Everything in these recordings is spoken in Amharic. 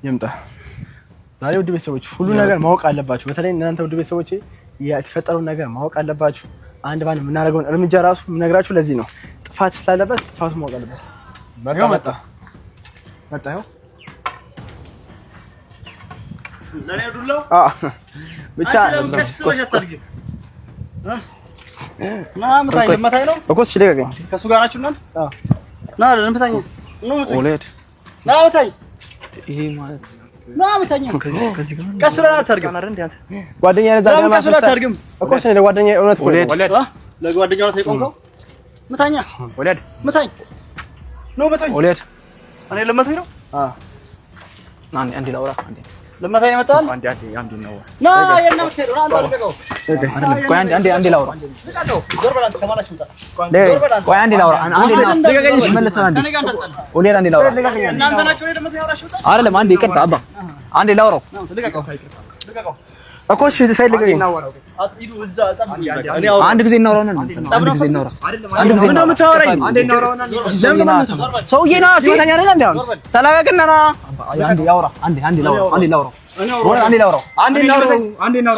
ይምጣ። ዛሬ ውድ ቤተሰቦች ሁሉ ነገር ማወቅ አለባችሁ። በተለይ እናንተ ውድ ቤተሰቦች የተፈጠረውን ነገር ማወቅ አለባችሁ። አንድ ባንድ የምናደርገውን እርምጃ ራሱ የምነግራችሁ ለዚህ ነው። ጥፋት ስላለበት ጥፋቱ ማወቅ አለበት። መጣ ይኸው ለኔ ዱላው ብቻ ለምታይ ነው እኮ እሺ ልቀቀኝ። ከሱ ጋር ናችሁ እናንተ? ለምታኝ ኦሌድ ለምታይ ይሄ ማለት ለምታኝ ከዚህ ጋር ቀስ ብለህ አታርግም አይደል? እንዴ አንተ ጓደኛዬ ነዛ ጋር ቀስ ብለህ አታርግም እኮ እሺ ለጓደኛዬ እውነት እኮ ኦሌድ ለጓደኛው ነው የቆምከው። ምታኛ ኦሌድ ምታኝ ነው ምታኝ ኦሌድ እኔ ለምታይ ነው አንዴ ላውራ አንዴ ለምታይ መጣው አንዴ ነው ና የናም ሰው አንተ አድርገው ቆይ አንዴ ላውራ ዞር በላንተ ከማላችሁ ጣ ቆይ አንዴ ላውራ አንዴ መልሰና አንዴ ኦሌድ አንዴ ላውራ እናንተ ናችሁ ወይ ለምታይ ያወራችሁ ጣ አይደለም አንዴ ይቅርታ አባ አንዴ ላውራው ልቀቀው እኮ እሺ ሳይልቀኝ አጥይዱ እዛ አንድ ጊዜ እናውራውና አንድ ጊዜ እናውራ ምንድነው የምታወራኝ? አንዴ እናውራውና ሰውዬ ና ሲወታኛ አይደል እንዴ? ተላቀቅና ና አንዴ ያውራ አንዴ ላውራው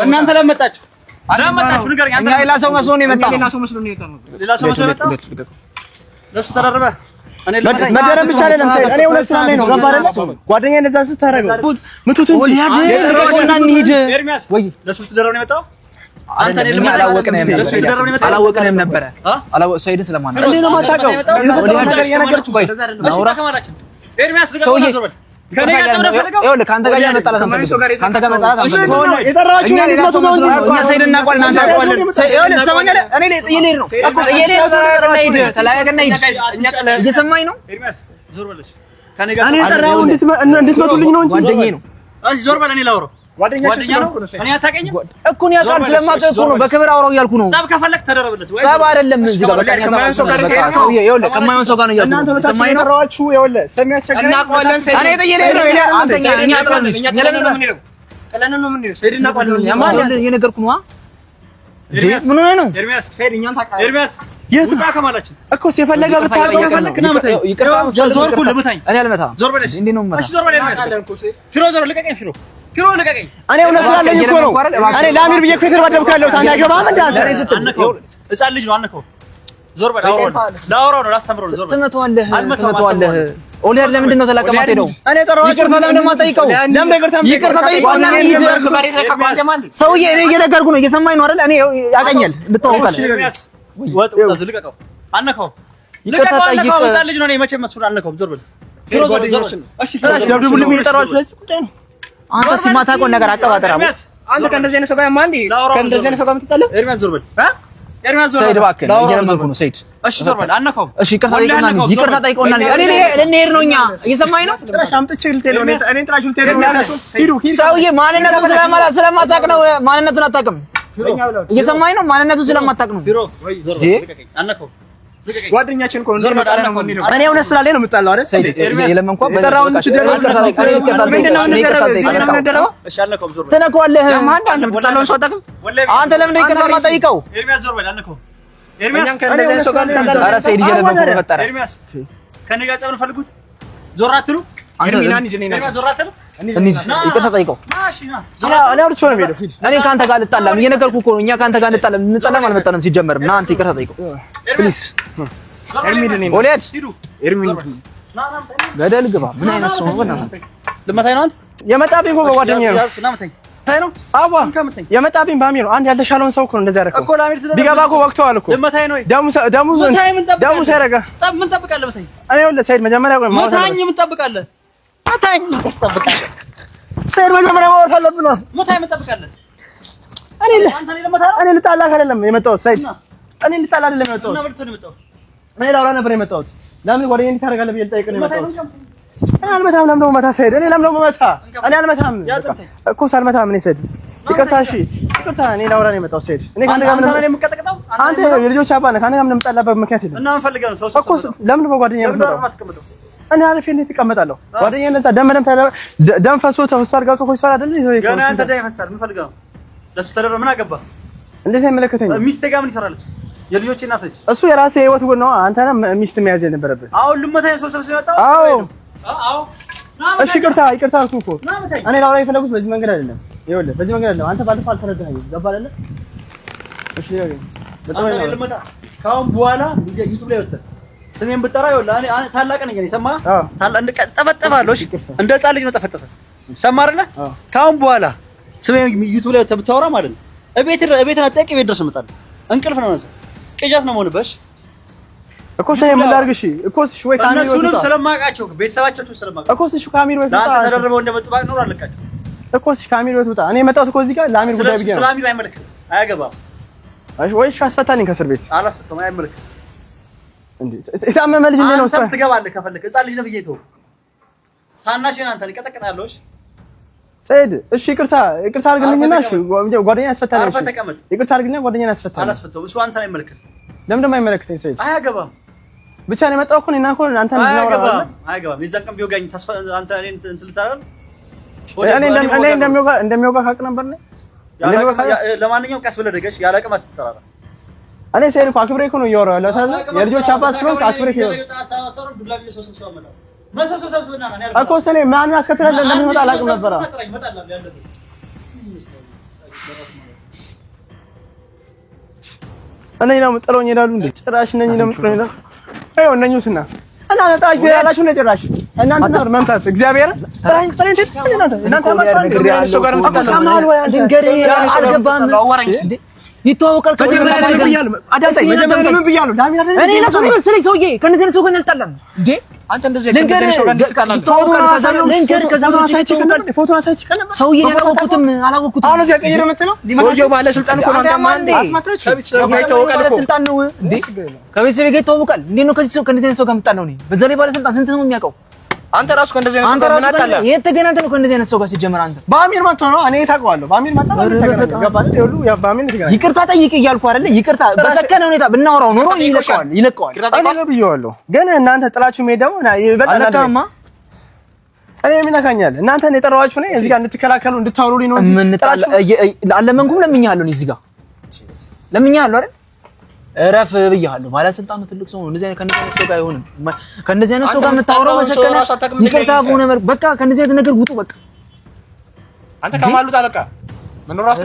እናንተ ለመጣችሁ ንገረኝ። አንተ ሌላ ሰው መስሎ ነው የመጣው። ሌላ ሰው መስሎ የመጣው ለሱ ተደረበ እኔ መደረብ ብቻ አይደለም እኔ ሁለት ስራ ላይ ነው ገባ አይደል? ጓደኛዬ እንደዛ ስታረገው ምቱት እንጂ የደረገውና እንሂድ ወይ ለሱ ተደረበ ነው የመጣው። አንተ ለምን አላወቅንም ነበር ሰይድን ስለማን ነው እንዴ ነው የማታውቀው? የተፈጠረው ነገር የነገርኩህ ቆይ አውራ ከማላችን ኤርሚያስ ልቀቀው ዞር ከኔ ጋር ተፈለገው ይኸውልህ ካንተ ጋር መጣላት አንፈልግም። ካንተ ጋር መጣላት አንፈልግም። የጠራችሁ ነው እኛ ሰይድና ቆል እናንተ ቆል ይኸውልህ ትሰማኛለህ? እኔ ልሄድ ነው ተላቀቅና ሂድ እየሰማኝ ነው ኤርሚያስ ዞር በለሽ ከኔ ጋር እኔ ጠራው እንድትመጡልኝ ነው እንጂ ጓደኛዬ ነው። እሺ ዞር በል እኔ ላውራው ጓደኛ ነው እኔ አታውቀኝም እኮ ነው ያውቃል ስለማውቅ እኮ ነው በክብር አውራው እያልኩ ነው። ጸብ ከፈለክ ተደረበለት ወይ ጸብ አይደለም እዚህ ጋር በቃ ከማይሆን ሰው ጋር ይኸውልህ ከማይሆን ሰው ጋር ነው እያልኩ ነው። ሰማኝ ነው ተራዋችሁ ይኸውልህ ስለሚያስቸግረኝ እናውቀዋለን። እኔ ጠየኔ ነው አንተኛ እኛ አጥራለች እኛ ለምን ነው የምንሄደው ሰይድና ጓደኛ ማን የነገርኩ ነው ምን ሆነ ነው ኤርሚያስ ሰይድ እኛን ታውቃለህ ኤርሚያስ የቱቃ ከማላችን እኮ ሲፈልጋ ብታውቀው ፈለክና መጣይ ይቅርታ ዞርኩ ልብታኝ እኔ አልመታም ዞር በለሽ እንዴ ነው መታ እሺ ዞር በለሽ ፊሮ ዞር ልቀቀኝ ፊሮ ልቀቀኝ እኔ እውነት ስላለኝ እኮ ነው እኔ ለአሚር ብዬ እኮ የተባደብኩ ያለሁት አንተ አይገባም እንዴ አንተ አንነከው ህፃን ልጅ ነው አንነከው ዞር በል ላውራው ነው ላስተምረው ነው ዞር በል ትመታዋለህ ኦሌድ ለምንድን ነው ተላቀማ ተሄደው እኔ ጠራው ይቅርታ ለምን እንደማጠይቀው ለምን ይቅርታ ጠይቀውና ሰውዬ እኔ እየነገርኩ ነው እየሰማኝ ነው አይደል? እኔ ያቀኛል እንድታውቃለህ ወጥ ልቀቀው አንነከው ይቅርታ ጠይቀው ህፃን ልጅ ነው እኔ መቼም መስሎ አንነከው ዞር በል እሺ ደብድቡልኝ የሚጠራችሁ ለዚህ ጉዳይ ነው። አንተ ሲማታቆ ነገር አቀባጠራ አንተ ከእንደዚህ አይነት ሰው ጋር ማን ከእንደዚህ አይነት ሰው ጋር የምትጣለው ኤርሚያስ ዞር በል ኤርሚያስ ዞር በል ሰይድ እባክህ እየለመንኩ ነው ሰይድ እሺ ዞር በል አንነካው እሺ ይቅርታ ጠይቀውና እኔ ልንሄድ ነው እኛ እየሰማኝ ነው ጭራሽ አምጥቼ ልትሄድ ነው እኔ ጥራሽ ልትሄድ ነው ሂዱ ሰውዬ ማንነቱን ስለማታውቅ ነው ማንነቱን አታውቅም እየሰማኝ ነው ማንነቱን ስለማታውቅ ነው ዞር በል አንነካው ጓደኛችን እኮ ነው እኔ እውነት ስላለኝ ነው የምጣለው አይደል ሰይድ የለመንኩ በጠራውን ትነካዋለህ አንተ ለምን ይቅርታ የማጠይቀው ኤርሚያስ ዞር በል አንነካው ኤርሚያስ ከእንደዚህ ሰው ጋር ኧረ ሰይድ እየለመንኩ ነው ፈጠረ ኤርሚያስ ከኔ ጋር ጸብን ፈልጉት ዞር አትሉ ኤርሚናን ኤርሚያስ ዞር አትሉ እንሂድ ይቅርታ ጠይቀው እኔ አውርቼው ነው የምሄደው እኔ ካንተ ጋር ልጣላም እየነገርኩህ እኮ ነው እኛ ካንተ ጋር እንጣላም አልመጣንም ሲጀመርም ና አንተ ይቅርታ ጠይቀው ፕሊዝ ኤርሚን ኦሌድ ኤርሚን ገደል ግባ ምን አይነት ሰው ነው በእናትህ ልመታኝ ነው አንተ የመጣብኝ እኮ ጓደኛዬ ነው ታይ ነው አባ የመጣብኝ ባሚር አንድ ያልተሻለውን ሰው እኮ ነው እንደዛ ያደረገው እኮ ላሚር ቢገባ እኮ ወቅተዋል እኮ ልመታኝ ነው ደሙ ሳይረጋ ምን ጠብቃለህ መታኝ እኔ ወለ ሰይድ መጀመሪያ ቆይ መታኝ ምን ጠብቃለህ መታኝ ምን ጠብቃለህ ሰይድ መጀመሪያ ማውራት አለብን መታኝ ምን ጠብቃለህ እኔ ልጣላ አይደለም የመጣሁት ሰይድ እኔ ልጣላ አይደለም የመጣሁት እና ብርቱ ነው የመጣሁት እኔ ላውራ ነበር የመጣሁት ለምን ጓደኛዬ እንዴት ታደርጋለህ ብዬ ልጠይቅ ነው የመጣሁት እኔ አልመታም ለምን ነው መታ ሰይድ እኔ ለምን ነው መታ እኔ አልመታም እኮ ሳልመታም እኔ ሰይድ ይቅርታ እሺ ይቅርታ እኔ ላውራ ነው የመጣሁት ሰይድ እኔ ካንተ ጋር ምን የምቀጠቅጠው አንተ የልጆች አባት ነህ ካንተ ጋር ምን የምጣላበት ምክንያት የለም እና ምን ፈልገህ ነው ሰው እኮ ለምን ነው ጓደኛዬ የምትመጣው እኔ አልፌ እንዴት እቀመጣለሁ ጓደኛዬ እንደዛ ደም ፈሶ ሆስፒታል ገብቶ ሆስፒታል አይደል ይዘው ይቆም ገና አንተ ደም ይፈሳል ምን ፈልገህ ነው ለሱ ተደረበ ምን አገባ እንዴት አይመለከተኝም ሚስቴ ጋር ምን ይሰራል እሱ የልጆች እናት ነች እሱ የራሴ ህይወት ነው አንተ ነህ ሚስት መያዝ የነበረብህ አሁን ልመታኝ ሰው ሰብስበህ መጣው አዎ እሺ ይቅርታ አልኩህ እኮ እኔ ላውራ የፈለኩት በዚህ መንገድ አይደለም። ይኸውልህ በዚህ መንገድ አይደለም። አንተ ባለፈው አልተረዳኸኝም። ገባህ አይደለ? እሺ በጣም ነው ካሁን በኋላ ዩቲዩብ ላይ ወጥተህ ስሜን ብጠራ ይኸውልህ እኔ ታላቅ ነኝ። ሰማህ? ጠፈጠፋለሁ። እሺ እንደ ሕፃን ልጅ ነው ጠፈጠፈ። ሰማህ አይደለ? ካሁን በኋላ ስሜን ዩቲዩብ ላይ ወጥተህ ብታወራ ማለት ነው እቤት አጠቂ ቤት ድረስ እመጣለሁ። እንቅልፍ ነው ነሳ ቅጃት ነው የምሆንብህ እኮ ሰው ምን ላድርግ? እሺ እኮ ወይ ካሜራ እነሱንም ስለማውቃቸው ቤተሰባቸው ስለማውቃቸው እኮ እሺ ካሜራ ወይ ታታ ተደረበው እንደመጡ ባቅ ነው አለቃቸው እኮ እሺ ካሜራ ወይ ታታ እኔ መጣሁት እኮ እዚህ ጋር ለአሚር ጉዳይ ብዬ ነው። ስለአሚር አይመለከትም፣ አያገባም። እሺ ወይ አስፈታልኝ ከእስር ቤት አላስፈታም፣ አይመለከትም። እንዴ የታመመ ልጅ ነው ሰው ትገባለህ ከፈለክ ሕፃን ልጅ ነው ብዬ ተው ታናሽን አንተ ልቀጠቅጣለሁ። እሺ ሰይድ እሺ ይቅርታ አድርግልኝና እሺ ጓደኛዬ አስፈታልኝ። ይቅርታ አድርግልኝና ጓደኛዬ አስፈታልኝ። አላስፈታውም። እሱ አንተን አይመለከትም። ለምን ደግሞ አይመለከተኝ? ሰይድ አያገባም። ብቻ ነው የመጣው እኮ እና እኮ አንተ አያገባም። የዛን ቀን ቢወጋኝ ተስፋ አንተ እኔን እንትን ልታረል እኔ እንደሚወጋ ካቅ ነበር ነው። ለማንኛውም ቀስ ብለህ ደገሽ ያለ አቅም አትጠራራ። እኔ ሰይድ እኮ አክብሬ እኮ ነው እያወራሁ ያለሁት አይደል? የልጆች አባት ስለሆንክ አክብሬ እኮ እኮ እኔ ማንን አስከትላለሁ እንደሚመጣ አላውቅም ነበር። እኔ ነው ጥለውኝ ይላሉ እንዴ? ጭራሽ እነኝ ነው ጥለውኝ ይላሉ። አይው እነኙስና እናንተ ታጅ ያላችሁ ነው ጭራሽ እናንተ ነው መምታት እግዚአብሔር እናንተ ይተዋወቃል። ከጀመረ ምን ብያለሁ? አዳምጠኝ። መጀመሪያ ምን ብያለሁ? እኔ ለሱ መሰለኝ ሰውዬ ከነዚህ ሰው ጋር አልጣላም እንዴ? አንተ እንደዚህ ከነዚህ ሰው ጋር እንድትጣላ ፎቶ አሳይቼ ከነበር ሰውዬ አላወኩትም። አሁን እዚህ ቀይረ የምትለው ሰውዬው ባለስልጣን እኮ ነው። አንተ ማን ከቤተሰብ ጋር ይተዋወቃል እኮ ባለስልጣን ነው እንዴ? ከቤተሰብ ጋር ይተዋወቃል እንዴ? ነው ከነዚህ ሰው ጋር የምጣላው ነው? በዛ ላይ ባለስልጣን ስንት ነው የሚያውቀው? አንተ ራሱ ከእንደዚህ አይነት ሰው ጋር ምን አጣላ? የተገናኘን ነው ከእንደዚህ አይነት ሰው ጋር ሲጀመር አንተ በአሚር መጥቶ ነው። እኔ ታውቀዋለሁ። በአሚር መጣ ተገናኘን። ገባህ? ይኸውልህ ያ በአሚር ተገናኘን። ይቅርታ ጠይቅ እያልኩ አይደለ? ይቅርታ በሰከነ ሁኔታ ብናወራው ኖሮ ይለቀዋል። እኔ ነው ብዬዋለሁ። ግን እናንተ ጥላችሁ ሜዳው ይበልጣል። እኔ ምን ያካኛል? እናንተን የጠራኋችሁ ነኝ እዚህ ጋር እንድትከላከሉ እንድታወሩልኝ ነው እንጂ ጥላችሁ አለመንኩም ለምኛለሁ። እዚህ ጋር ለምኛለሁ አይደል? እረፍ ብያለሁ። ባለስልጣኑ ትልቅ ሰው ነው። እንደዚህ አይነት ከእንደዚህ አይነት ሰው ጋር አይሆንም። ከእንደዚህ አይነት ሰው ጋር የምታወራው መሰከነ ይቅርታ በሆነ በቃ ከእንደዚህ አይነት ነገር ውጡ። በቃ አንተ ከማሉት አበቃ ምን ነው ራሱ